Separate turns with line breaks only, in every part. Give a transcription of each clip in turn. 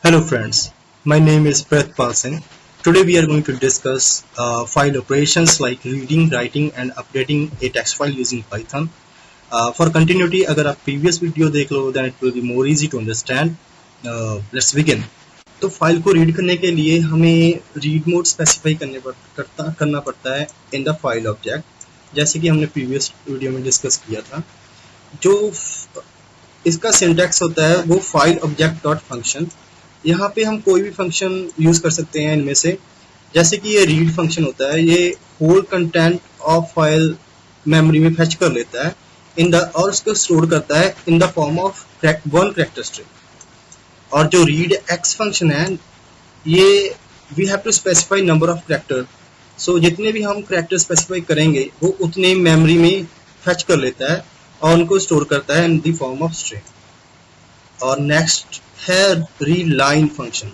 Hello friends, my name is Prathpal Singh. Today we are going to discuss file operations like reading, writing and updating a text file using Python. For continuity, अगर आप previous video देख लो, then it will be more easy to understand. Let's begin. तो file को read करने के लिए हमें read mode specify करना पड़ता है इन द फाइल ऑब्जेक्ट, जैसे कि हमने प्रीवियस वीडियो में डिस्कस किया था। जो इसका सिंटैक्स होता है वो फाइल ऑब्जेक्ट डॉट फंक्शन। यहाँ पे हम कोई भी फंक्शन यूज कर सकते हैं इनमें से, जैसे कि ये रीड फंक्शन होता है, ये whole content of file memory में फेच कर लेता है और उसको स्टोर करता है in the form of one character string. और जो रीड एक्स फंक्शन है, ये we have to specify number of character. So जितने भी हम कैरेक्टर स्पेसिफाई करेंगे वो उतने मेमोरी में फेच कर लेता है और उनको स्टोर करता है in the form of string. और नेक्स्ट है रीड लाइन फंक्शन।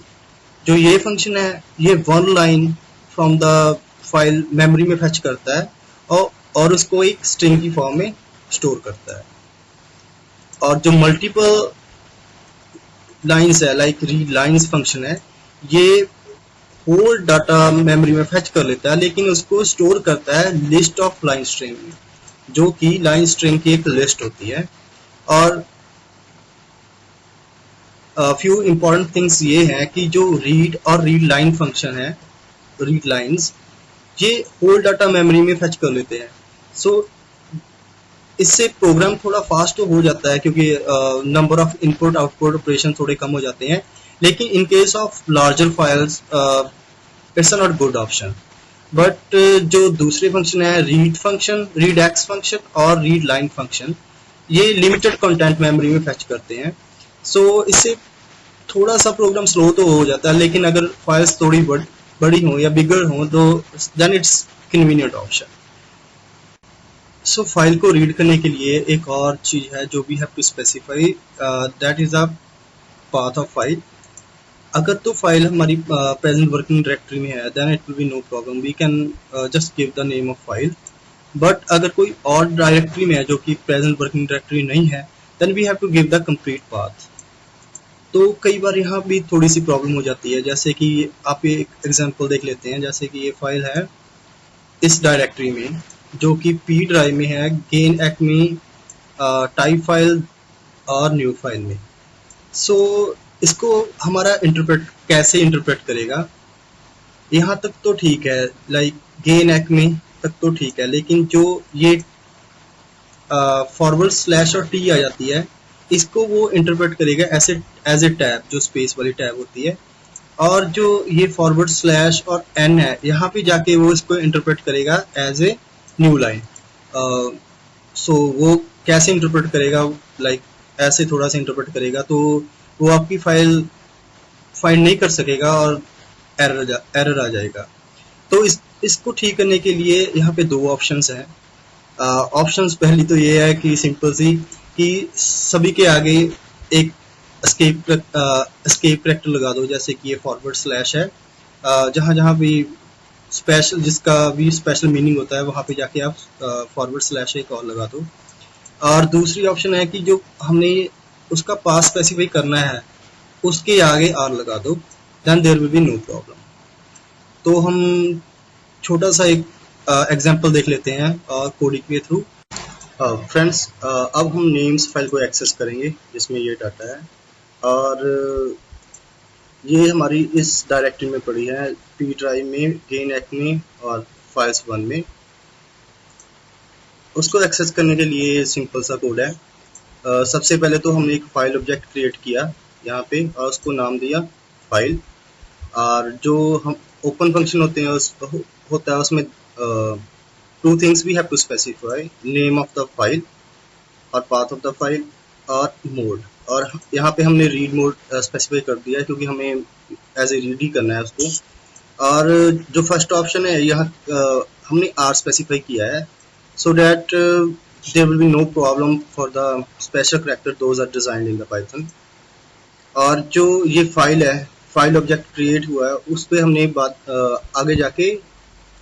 जो ये फंक्शन है, ये one line from the file memory में फेच करता है और उसको एक स्ट्रिंग की फॉर्म में स्टोर करता है। और जो मल्टीपल लाइंस है, लाइक रीड लाइंस फंक्शन है, ये होल डाटा मेमोरी में फेच कर लेता है, लेकिन उसको स्टोर करता है लिस्ट ऑफ लाइन स्ट्रिंग में, जो कि लाइन स्ट्रिंग की एक लिस्ट होती है। और फ्यू इंपॉर्टेंट थिंग्स ये हैं कि जो रीड और रीड लाइन फंक्शन है, रीड लाइंस, ये होल डाटा मेमोरी में फेच कर लेते हैं। सो इससे प्रोग्राम थोड़ा फास्ट तो हो जाता है, क्योंकि number of input output operation थोड़े कम हो जाते हैं, लेकिन in case of larger files it's not good option. But जो दूसरे फंक्शन है, read function, read x function और रीड लाइन फंक्शन, ये लिमिटेड कंटेंट मेमोरी में फेच करते हैं। सो इससे थोड़ा सा प्रोग्राम स्लो तो हो जाता है, लेकिन अगर फाइल्स थोड़ी बड़ी हो या बिगर हो तो then it's convenient option. So file को रीड करने के लिए एक और चीज है जो we have to specify, that is a path of file. अगर तो फाइल हमारी प्रेजेंट वर्किंग डायरेक्टरी में है, then it will be no problem, we can just give the name of file. But अगर कोई और डायरेक्टरी में है जो कि प्रेजेंट वर्किंग डायरेक्टरी नहीं है, then we have to give the complete path. तो कई बार यहाँ भी थोड़ी सी प्रॉब्लम हो जाती है, जैसे कि आप एक एग्जांपल देख लेते हैं। जैसे कि ये फाइल है इस डायरेक्टरी में, जो कि पी ड्राइव में है, गेन एक्मी टाइप फाइल और न्यू फाइल में। सो इसको हमारा कैसे इंटरप्रेट करेगा, यहाँ तक तो ठीक है, लाइक गेन एक्मी तक तो ठीक है, लेकिन जो ये फॉरवर्ड स्लैश और टी आ जाती है, इसको वो इंटरप्रेट करेगा एज ए टैब, जो स्पेस वाली टैब होती है। और जो ये फॉरवर्ड स्लैश और एन है, यहाँ पे जाके वो इसको इंटरप्रेट करेगा एज ए न्यू लाइन। सो वो कैसे इंटरप्रेट करेगा, लाइक ऐसे थोड़ा सा इंटरप्रेट करेगा, तो वो आपकी फाइल फाइंड नहीं कर सकेगा और एरर आ जाएगा। तो इसको ठीक करने के लिए यहाँ पे दो ऑप्शंस हैं। ऑप्शंस पहली तो ये है कि सिंपल सी, कि सभी के आगे एक एस्केप कैरेक्टर लगा दो, जैसे कि ये फॉरवर्ड स्लैश है, जहाँ जहाँ भी स्पेशल, जिसका भी स्पेशल मीनिंग होता है, वहाँ पे जाके आप फॉरवर्ड स्लैश एक और लगा दो। और दूसरी ऑप्शन है कि जो हमने उसका पास स्पेसिफाई करना है, उसके आगे आर लगा दो, then there will be no problem. तो हम छोटा सा एक एग्जांपल देख लेते हैं कोडिंग के थ्रू। फ्रेंड्स, अब हम नेम्स फाइल को एक्सेस करेंगे जिसमें ये डाटा है, और ये हमारी इस डायरेक्टरी में पड़ी है, पी ड्राइव में, गेन एक्ट में और फाइल्स 1 में। उसको एक्सेस करने के लिए सिंपल सा कोड है। सबसे पहले तो हमने एक फाइल ऑब्जेक्ट क्रिएट किया यहाँ पे और उसको नाम दिया फाइल। और जो हम ओपन फंक्शन होते हैं होता है उसमें two things we have to specify, name of the file और पाथ ऑफ द फाइल और मोड। और यहाँ पे हमने रीड मोड स्पेसिफाई कर दिया है, क्योंकि हमें एज ए रीड ही करना है उसको। और जो फर्स्ट ऑप्शन है, यहाँ हमने आर स्पेसिफाई किया है, so that there will be no problem for the special character those are designed in the Python. और जो ये फाइल है, फाइल ऑब्जेक्ट क्रिएट हुआ है, उस पर हमने आगे जाके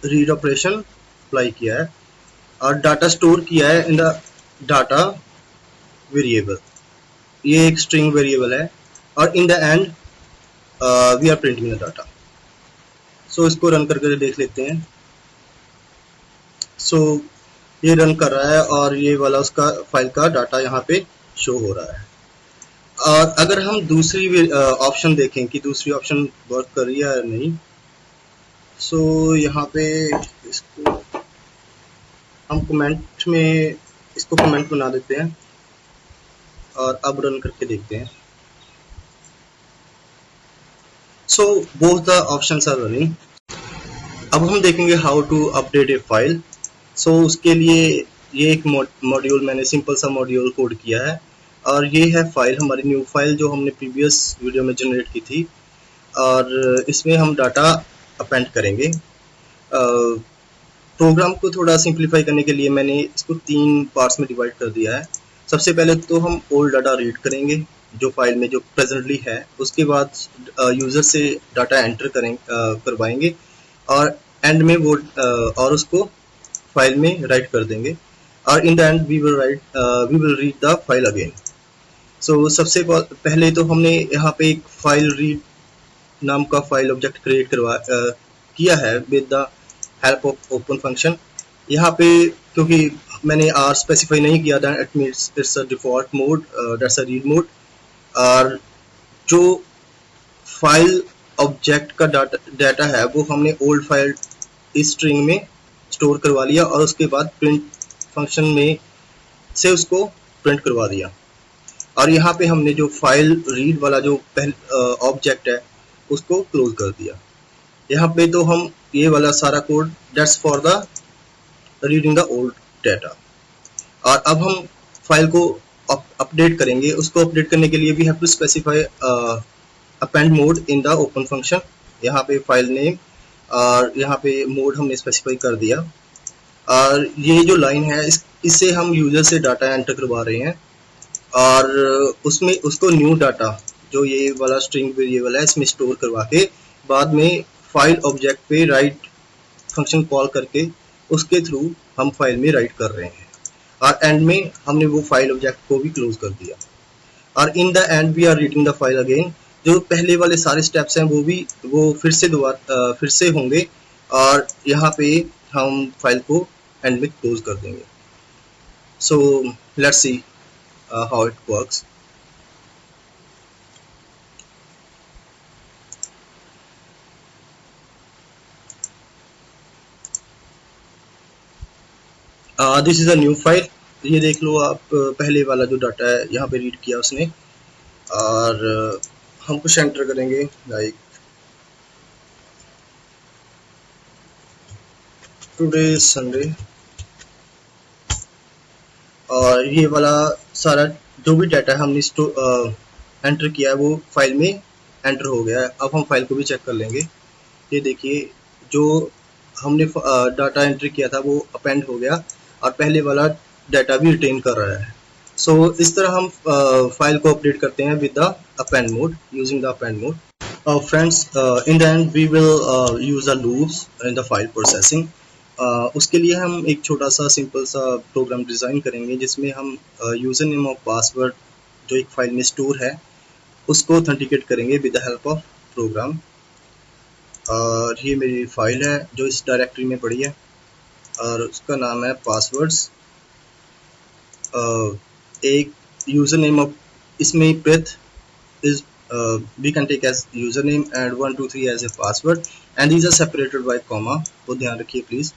रीड ऑपरेशन अप्लाई किया है और डाटा स्टोर किया है इन द डाटा वेरिएबल। ये एक स्ट्रिंग वेरिएबल है। और in the end we are printing the data. So इसको रन करके देख लेते हैं। सो ये रन कर रहा है और ये वाला उसका फाइल का डाटा यहाँ पे शो हो रहा है। और अगर हम दूसरी ऑप्शन देखें कि दूसरी ऑप्शन वर्क कर रही है या नहीं, सो यहाँ पे इसको हम कमेंट में इसको कमेंट बना देते हैं और अब रन करके देखते हैं। So both the options are running. अब हम देखेंगे how to update a file. So उसके लिए ये एक मॉड्यूल मैंने सिंपल सा मॉड्यूल कोड किया है और ये है फाइल, हमारी न्यू फाइल जो हमने प्रीवियस वीडियो में जनरेट की थी, और इसमें हम डाटा अपेंड करेंगे। प्रोग्राम को थोड़ा सिंप्लीफाई करने के लिए मैंने इसको 3 पार्ट्स में डिवाइड कर दिया है। सबसे पहले तो हम ओल्ड डाटा रीड करेंगे जो फाइल में जो प्रेजेंटली है, उसके बाद यूज़र से डाटा एंटर करवाएंगे और एंड में वो और उसको फाइल में राइट कर देंगे और in the end we will read the file again. So सबसे पहले तो हमने यहाँ पे एक फाइल रीड नाम का फाइल ऑब्जेक्ट क्रिएट किया है with the help of open function. यहाँ पे क्योंकि मैंने आर स्पेसिफाई नहीं किया था, it means it's a default mode, that's a read mode. और जो फाइल ऑब्जेक्ट का डाटा है वो हमने ओल्ड फाइल इस स्ट्रिंग में स्टोर करवा लिया और उसके बाद प्रिंट फंक्शन में से उसको प्रिंट करवा दिया। और यहाँ पे हमने जो फाइल रीड वाला जो ऑब्जेक्ट है उसको क्लोज कर दिया। यहाँ पे तो हम ये वाला सारा code that's for the reading the old data. और अब हम फाइल को अपडेट करेंगे। उसको अपडेट करने के लिए we have to specify append mode in the open function. यहाँ पे फाइल नेम और यहाँ पे मोड हमने स्पेसिफाई कर दिया। और ये जो लाइन है इससे हम यूजर से डाटा एंटर करवा रहे हैं और उसमें उसको न्यू डाटा जो ये वाला स्ट्रिंग वेरिएबल है इसमें स्टोर करवा के बाद में फाइल ऑब्जेक्ट पे राइट फंक्शन कॉल करके उसके थ्रू हम फाइल में राइट कर रहे हैं। और एंड में हमने वो फाइल ऑब्जेक्ट को भी क्लोज कर दिया और in the end we are reading the file again. जो पहले वाले सारे स्टेप्स हैं वो फिर से होंगे और यहाँ पे हम फाइल को एंड में क्लोज कर देंगे। So let's see how it works. This is a new file. ये देख लो आप, पहले वाला जो डाटा है यहाँ पे रीड किया उसने। और हम कुछ एंटर करेंगे लाइक टुडे संडे, और ये वाला सारा जो भी डाटा हमने एंटर किया है वो फाइल में एंटर हो गया है। अब हम फाइल को भी चेक कर लेंगे। ये देखिए जो हमने डाटा एंटर किया था वो अपेंड हो गया और पहले वाला डाटा भी रिटेन कर रहा है। सो इस तरह हम फाइल को अपडेट करते हैं with the append mode, using the append mode. Friends, in the end we will use the loops in the file processing. उसके लिए हम एक छोटा सा सिंपल सा प्रोग्राम डिज़ाइन करेंगे जिसमें हम यूज़र नेम और पासवर्ड जो एक फाइल में स्टोर है उसको ऑथेंटिकेट करेंगे with the help of program. और ये मेरी फाइल है जो इस डायरेक्टरी में पड़ी है और उसका नाम है पासवर्ड्स। एक यूज़र नेम ऑफ इसमें प्रेथ is we can take as username and 1 2 3 as a password and these are separated by comma, तो ध्यान रखिए प्लीज।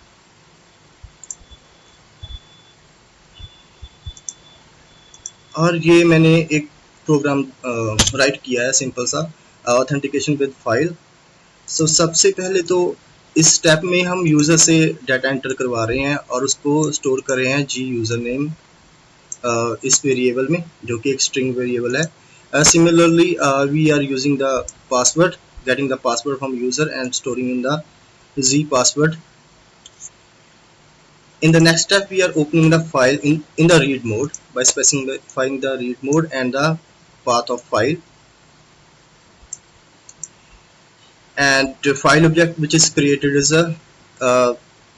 और ये मैंने एक प्रोग्राम राइट किया है सिंपल सा, ऑथेंटिकेशन विद फाइल। सो सबसे पहले तो इस स्टेप में हम यूज़र से डाटा एंटर करवा रहे हैं और उसको स्टोर कर रहे हैं जी यूज़र नेम इस वेरिएबल में जो कि एक स्ट्रिंग वेरिएबल है। Similarly, we are using the password, getting the password from user and storing in the Z password. In the next step, we are opening the file in the read mode by specifying the read mode and the path of file. And the file object which is created is a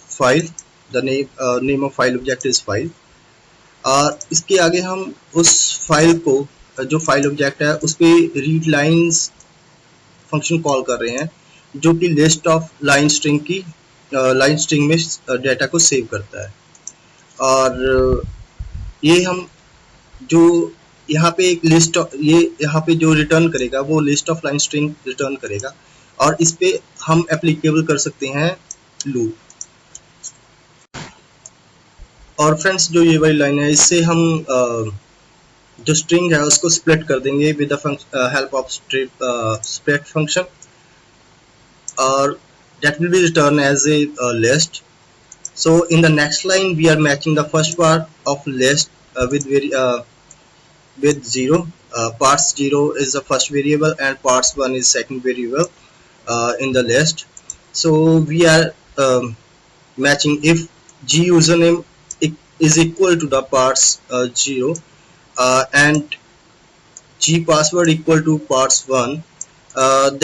file. The name of file object is file. और इसके आगे हम उस file को जो file object है उस पर रीड लाइंस फंक्शन कॉल कर रहे हैं जो कि लिस्ट ऑफ लाइन स्ट्रिंग में डेटा को सेव करता है। और ये हम जो यहाँ पे एक लिस्ट, ये यहाँ पे जो रिटर्न करेगा वो list of line string return करेगा, और इस पे हम एप्लीकेबल कर सकते हैं लूप। और फ्रेंड्स जो ये वाली लाइन है, इससे हम जो स्ट्रिंग है उसको स्प्लिट कर देंगे with the help of split function, और that will be returned as a list. So in the next line we are matching the first part of list with 0. Parts 0 is the first variable and parts 1 is second variable in the list. So we are matching if g username is equal to the parts 0 and g password equal to parts 1,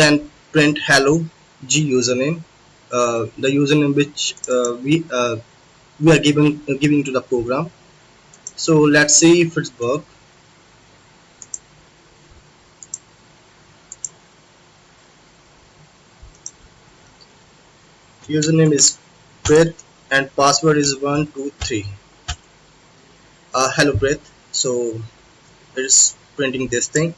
then print hello g username, the username which we are giving to the program. So let's see if it's work. Username is Prith and password is 123. Hello Prith. So it's printing this thing.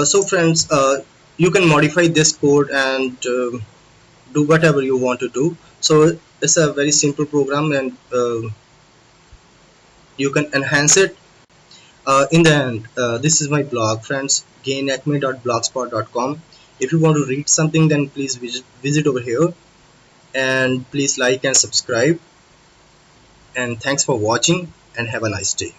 So friends, you can modify this code and do whatever you want to do. So it's a very simple program, and you can enhance it. In the end, this is my blog, friends, gainacme.blogspot.com. If you want to read something, then please visit over here, and please like and subscribe, and thanks for watching and have a nice day.